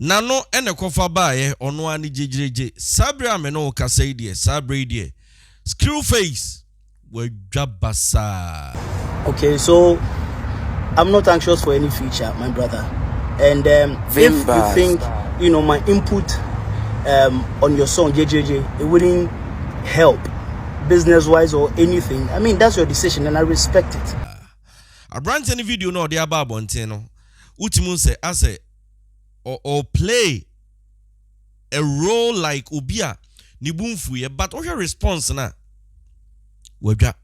Nano ene kofa bae ono ani jejeje sabre ameno kasa die sabre die Screwface wejabasa. Okay, so I'm not anxious for any future, my brother. And if you think, you know, my input on your song JJJ, it wouldn't help business-wise or anything, I mean, that's your decision and I respect it. A brand any video no the about bonteno. Utimun say I say or play a role like Ubia Nibunfuye, but what your response na? Webja.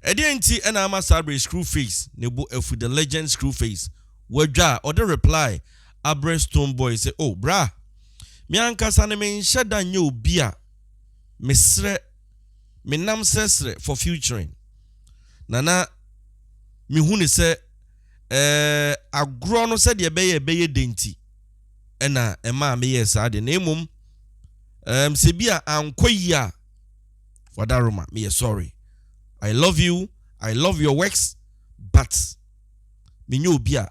Edienti and Ama Sabre Screwface, Nebu F with the legend Screwface. Webja or the reply, Abwoy Stonebwoy say, oh, bra, Mianka Saneme shada nyo bia, Mesre, Menam Sesre for futuring. Nana, Mihuni say, agro no said ye beye denti ena ema me yes ade na emum sebia ankoyia wadaroma me sorry, I love you, I love your works, but me nyo bia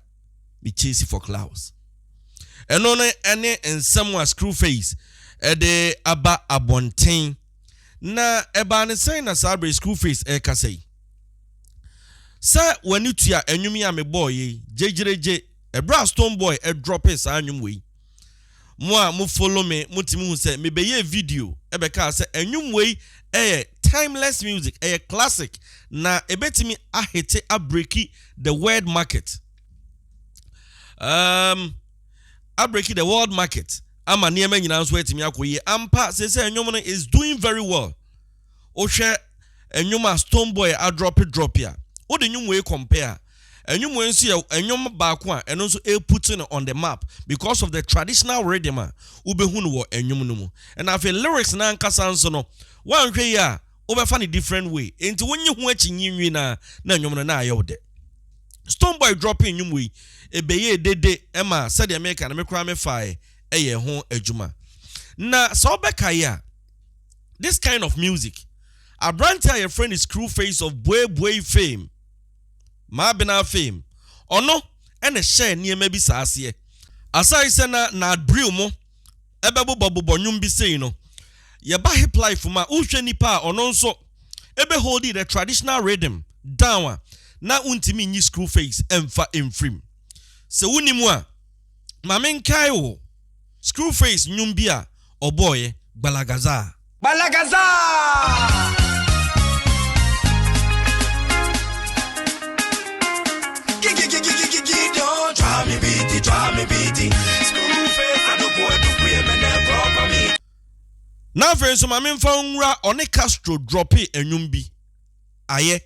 me chase for clouds eno ne ene ensem wa Screwface de aba abonten na eba ne sen na Sabre Screwface kasei. Sa wani tua enwumi a me boy jejereje ebra Stonebwoy drop it sa anwum we mo a mo follow me mutimi hu se me beye video ebeka se enwum we timeless music classic na ebetimi ahete abreaki the world market abreaki the world market ama niema nyina nso etimi akoye ampa se enwum no is doing very well o hwe enwum a Stonebwoy drop ya what the new way compare and you won't see a new back one and also putting on the map because of the traditional rhythm ubehunu and yumunumu and I feel lyrics na nkasanso one way ya over funny different way into when you watching you na nyumuna na ayode Stonebwoy dropping you way e beye dede emma said the American me kra me fire eye ho adwuma na so beka ya this kind of music a brand your friend is Screwface of Abwoy fame Mabina fame ono ene share niema bi saase asai se na adbriu mo ebebo bobobonyum bi sei no ye ba hip life ma uhwe nipa ono nso ebe hold the traditional rhythm down na untimi nyi Screwface emfa emfrim se wunimu a ma menkai wo Screwface nyum bi a oboye balagaza Try me beating. Screwface and the boy to play me never for me. Now friends, my men found on a Castro drop it and yumbi. Aye.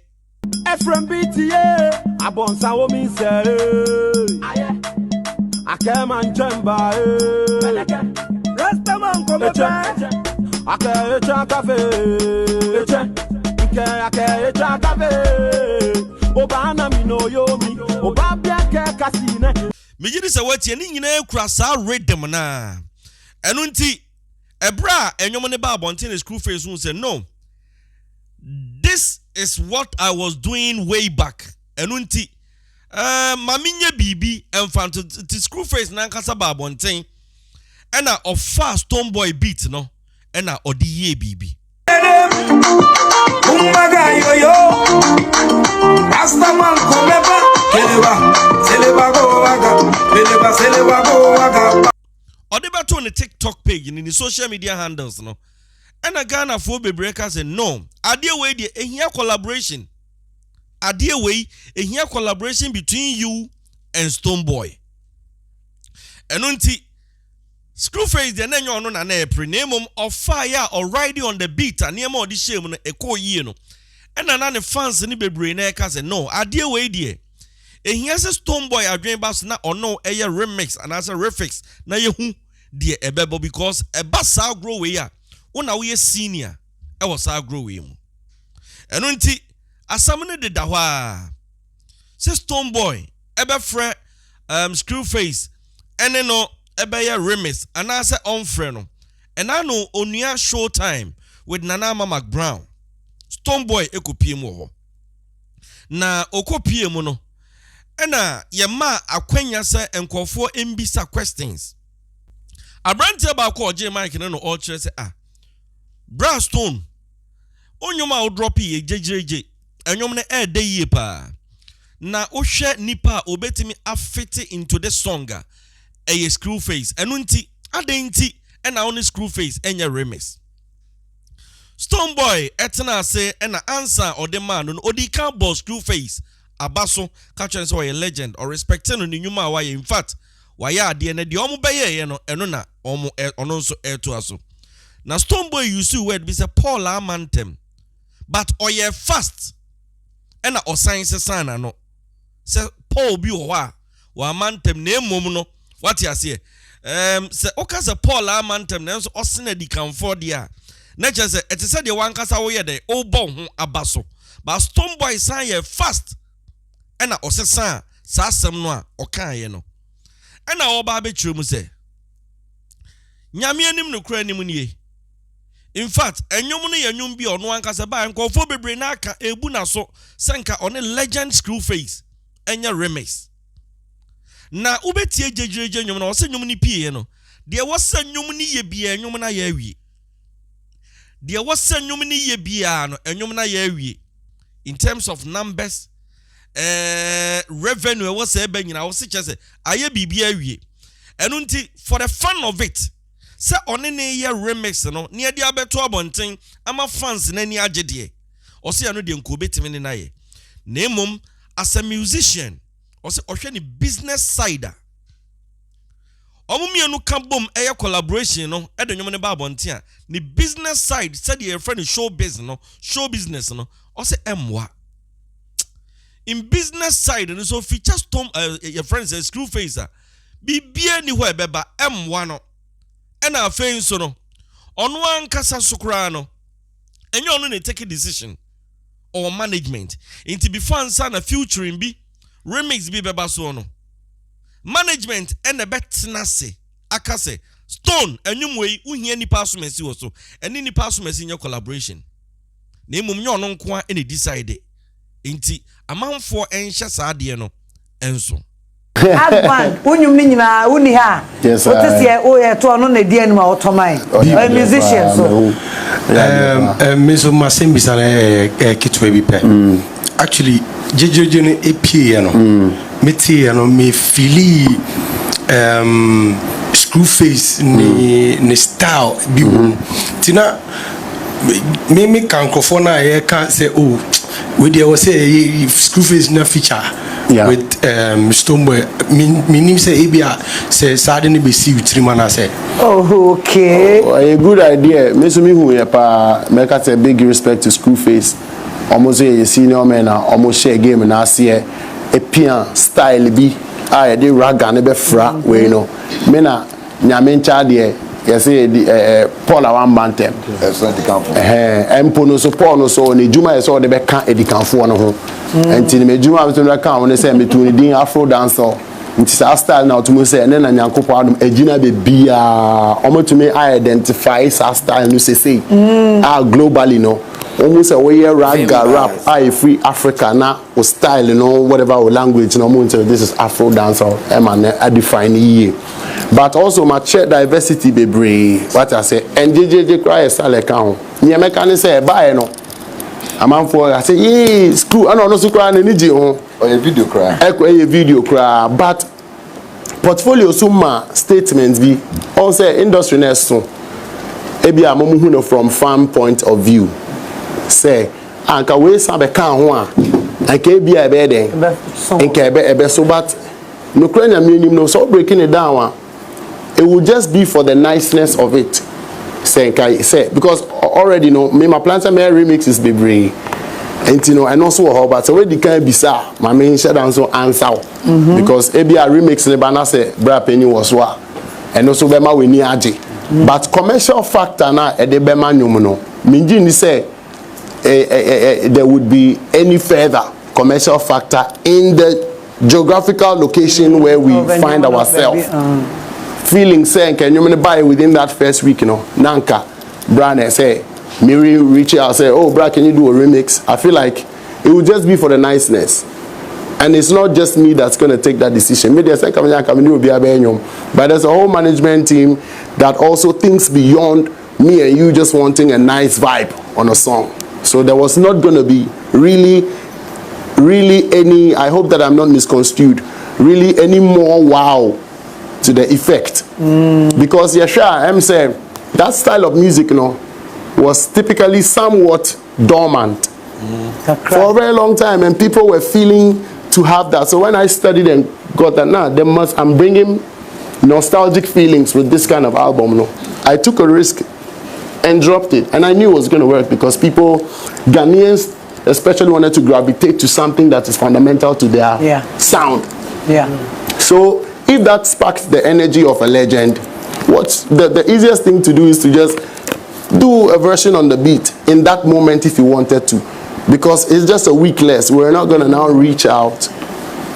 From BTA, I born Sao me say. Aye. I came and jamba. Rastaman come a I can't drink cafe. I can't drink cafe. Obana mi no yo mi. Obabia ke kasine. Mejiri se wati ni nyina ekura sa rhythm na enu nti ebra enwom ne ba abonten Screwface who said no, this is what I was doing way back enu nti maminye bibi emfanto ti Screwface na nkasa ba abonten ena ofa Stonebwoy beat no ena odiye bibi Umbaga yo Rastaman komeba Seleba go waga Seleba go waga Odebato on the TikTok page and in the social media handles no and a Ghana for breakers say no idea way the ehia collaboration collaboration between you and Stonebwoy enunti Screwface the name no na na of fire already on the beat and near more the shame no eko yie no and na fans ni bebre na ka say no idea way there ehia say Stonebwoy adwen bass na ono eye remix and as a refix na yehu de ebebo because eba sa grow we ya una we senior e was sa grow we mu eno nti asam ne de da ho a say Stonebwoy ebe frɛ Screwface ene no ebe ya remix and as a on frɛ no ena no onua Showtime with Nana Mama Brown Stonebwoy ekopie mu ho na okopie mu no Ena yema akwanya se enkofo embisa questions. Abrante ba ko oje mic no all chere se Bra Stone onyoma o drop ye jejeje enyom ne e de yie pa na ohwe nipa obetimi afit into the song a Screwface enu nti adenti ena on Screwface enye remix. Stonebwoy etena ase ena answer ode man no odi kan boss Screwface abaso catch say a legend or respecting no nyuma wa in fact waya ade na de omo beye ye no eno na omo ono nso eto aso. Na Stonebwoy use word be say Paul amantem but oye fast ena osanse sana no se Paul bi ho a wa amantem na emom no what you say se okasa Paul amantem na nso osena di kanfo dia na che se etese de wankasa wo ye de obo ho abaso but Stonebwoy san ye fast ena osesa sa asem no a okan ye no ena oba be kyerem se nyame anim no kura anim nie. In fact, enyom no yenyom bi ono ankasa ba enkofo bebre na aka ebu na so senka one legend Screwface enya remix. Na ubetie jejeje nyom na wose nyom ni pie no. De wose nyom ni ye bia nyom na ya awie. De wose nyom ni ye bia no enyom na ya awie. In terms of numbers, revenue wose eba nyina wose chese aye bibia awie. Enu nti for the fun of it se one ne ye remix no ne de abeto abonten ama fans na ni agede ose ya no de nko betimi ne naye na emom as a musician ose ohwe ni business side omumienu ka bom eye collaboration no e de nwom ne ba abonten a ni business side said your friend show business no ose emwa in business side no so feature storm your friend says Screwface bibia ni ho ebeba emwa no ena afein so no ono ankasa sukura no enye ono ne take a decision or management into be fansa na futuring bi remix bi beba so no management ena betna se akase Stone enwumwe uhia nipa asomasi wo so eni nipa asomasi nya collaboration na emum nya ono nko a ene decide enti amanfo enhye saade no enso Advan, unyum ni nyina uni ha. Yes, otesie o ye to no na di anima otoman. A musician so. Me so masembisa na kitwe bi pe. Actually, jejeje no epie no. Me tie no me feel Screwface ni style bi. Tina me kankofo na ye kan say oh we there was say Screwface na feature. Yeah. With Stonebwoy, meaning say Abia say suddenly be see with 3 man say. Oh, okay. A good idea. Me so me who ya pa make a big respect to Screwface. Almost a senior man almost share game na see a pian style bi. I dey raga ne be fra we no. Me na nyame ncha de yes Paul awan bantem. Empo no so Paul no so ni juma so de be kan edikanfo no ho. Enti me juma beto no kan won say me to ni din afro dancer. Nti sa style na otumo say na nyankopo adum agina be bia omotumi identify sa style no say globally no almost a way raga rap I free Africa na o style no whatever o language no mo this is afro dancer I define ye. But also my check diversity be brave. What I say and JJ cry style account near mechanic say buy no I'm for I say yeah screw I no so cry na ni o a video cry a video cry but portfolio suma statements be also industry next so ebi amomu hu no from farm point of view say anka we sabe kan ho a anka ebi a be den anka ebe so but no kranya minim no so breaking it down it will just be for the niceness of it say because already no me my plans and remix is bebre and you know and also how but already can be sa my main shut down so answer because ebi a remix le bana say bra penny was wa and also be ma we ni age but commercial factor na e de be ma nyum no minji ni say there would be any further commercial factor in the geographical location where we find ourselves feeling say can you buy within that first week you know nanka brand say Mary reach out say oh bro can you do a remix I feel like it would just be for the niceness And it's not just me that's going to take that decision. But there's a whole management team that also thinks beyond me and you just wanting a nice vibe on a song. So there was not going to be really any, I hope that I'm not misconstrued, really any more wow to the effect. Because I'm saying that style of music, was typically somewhat dormant for a very long time, and people were feeling to have that. So when I studied and got that, I'm bringing nostalgic feelings with this kind of album. I took a risk and dropped it, and I knew it was going to work because people, Ghanaians especially, wanted to gravitate to something that is fundamental to their sound. So if that sparks the energy of a legend, what's the easiest thing to do is to just do a version on the beat in that moment if you wanted to, because it's just a week less. We're not going to now reach out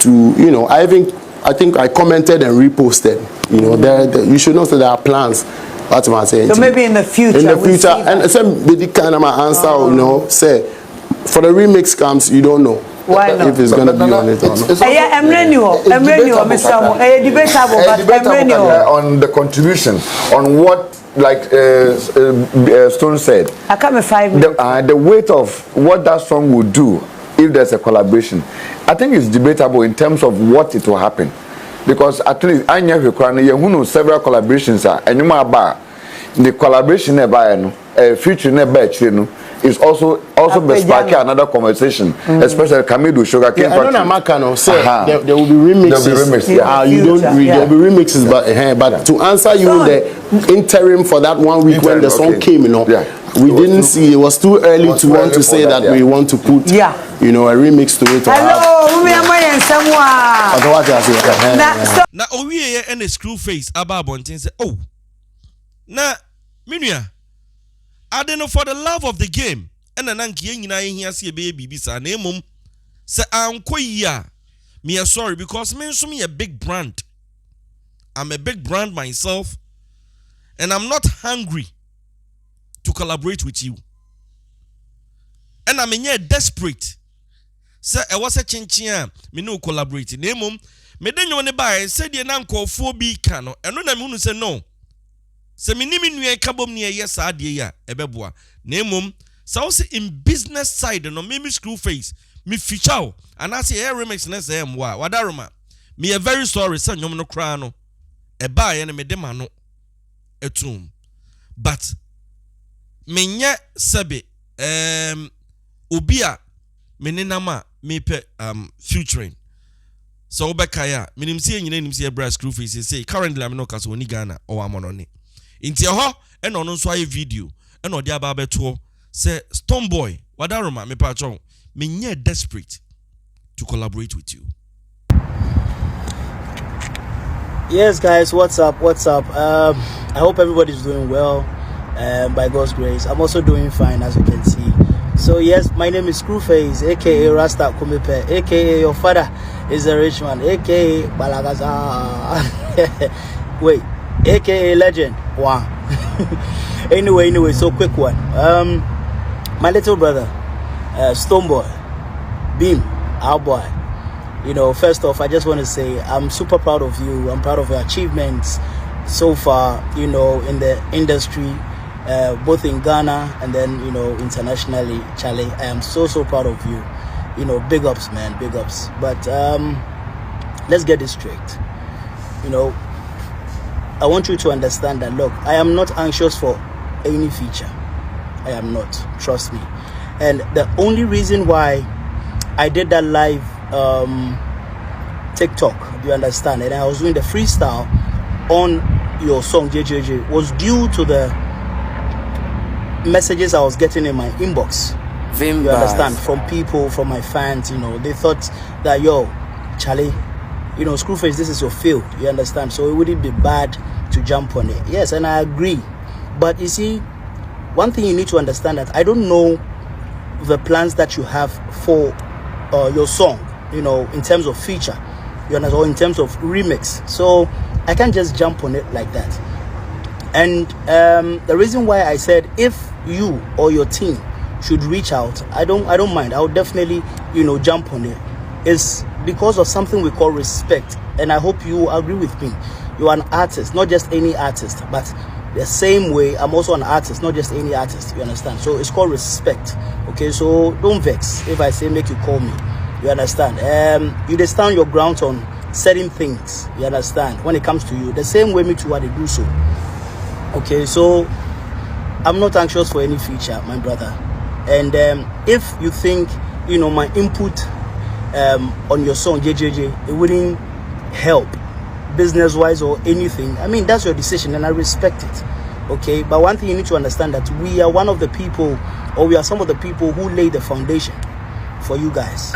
to, I think I commented and reposted. You should know that there are plans. That's what I'm saying. So maybe in the future. And some kind of my answer, say for the remix comes, you don't know. Why not? If it's going to be on it or not. On the contribution, on what, like Stone said, I come in 5 minutes. The weight of what that song would do if there's a collaboration, I think it's debatable in terms of what it will happen. Because at least I know several collaborations and the collaboration featuring is also sparking another conversation, especially Kamidu Sugar King. There will be remixes. There will be remixes, but to answer you, the interim for that 1 week when the song came, we didn't see. It was too early to want to say that we want to put, a remix to it. Now, we and a Screwface Ababontin say, oh, now, Minia. I don't know, for the love of the game. And an anki here see a baby bisa name say I'm me sorry because me a big brand. I'm a big brand myself, and I'm not hungry to collaborate with you. And I'm desperate. Say I was a chinchia, me no collaborate. Name me then you want to buy said the nanko 4B cano, and no na say no. Se minimi nwe kabom ne yes ade ya ebeboa na emom sa wo se in business side no me Screwface me feature and I say remix na say emwa wadaroma me a very sorry say nyom no kra no e ba ye ne me de ma no etum but menye sebe obi a me nenama me pe featuring so obeka ya minim se nyina nim se bra Screwface say currently I'm no kaso ni Ghana or amonone inti ho e no nso aye video e no de aba beto say Stonebwoy wadaroma me pa chon me nye desperate to collaborate with you. Yes guys, what's up? I hope everybody's doing well, by God's grace. I'm also doing fine, as you can see. So yes, my name is Screwface, aka Rasta Kumipe, aka your father is a rich man, aka Balagaza. Wait, aka legend. Wow. anyway, so quick one. My little brother, Stonebwoy, Beam, Abwoy. First off, I just want to say I'm super proud of you. I'm proud of your achievements so far, in the industry, both in Ghana and then, internationally. Charlie, I am so proud of you. Big ups, man, big ups. But let's get this straight. I want you to understand that, look, I am not anxious for any feature. I am not, trust me. And the only reason why I did that live TikTok, you understand, and I was doing the freestyle on your song Djka was due to the messages I was getting in my inbox. You understand, from people, from my fans. They thought that, yo, Charlie, Screwface, this is your field, you understand, so it wouldn't be bad to jump on it. Yes, and I agree, but you see, one thing you need to understand, that I don't know the plans that you have for your song, in terms of feature, you understand, or in terms of remix. So I can't just jump on it like that. And the reason why I said if you or your team should reach out, I don't mind. I'll definitely, jump on it. Is because of something we call respect. And I hope you agree with me. You are an artist, not just any artist, but the same way I'm also an artist, not just any artist. You understand? So it's called respect. Okay, so don't vex if I say make you call me. You understand? You just stand your ground on certain things. You understand? When it comes to you, the same way me too, I do so. Okay, so I'm not anxious for any feature, my brother. And if you think, you know, my input on your song Djka, it wouldn't help business-wise or anything, I mean, that's your decision and I respect it. Okay, but one thing you need to understand that we are one of the people, or we are some of the people who laid the foundation for you guys.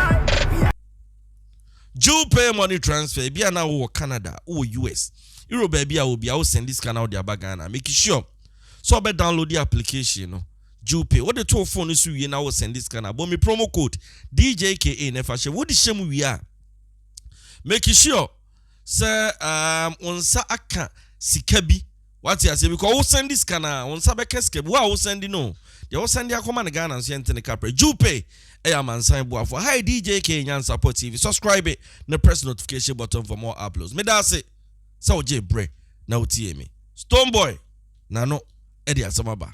Jew pay money transfer. Be now or Canada or US. Euro baby, I will be out send this can out their bagana. Make sure. So I download the application. No. Jew pay. What the two phone is you now send this can. But me promo code DJKA never share. What the shame we are. Make sure. Sir, onsa aka sikabi. What you say? Because we send this can on Sabekescape. Wow, send no. They will send your command Ghana and send the capre. Jew pay. Man sign boy for hi Djka and support TV. Subscribe it and press notification button for more uploads. Me da say so J bre na utie me. Stonebwoy na no Eddie Asamaba.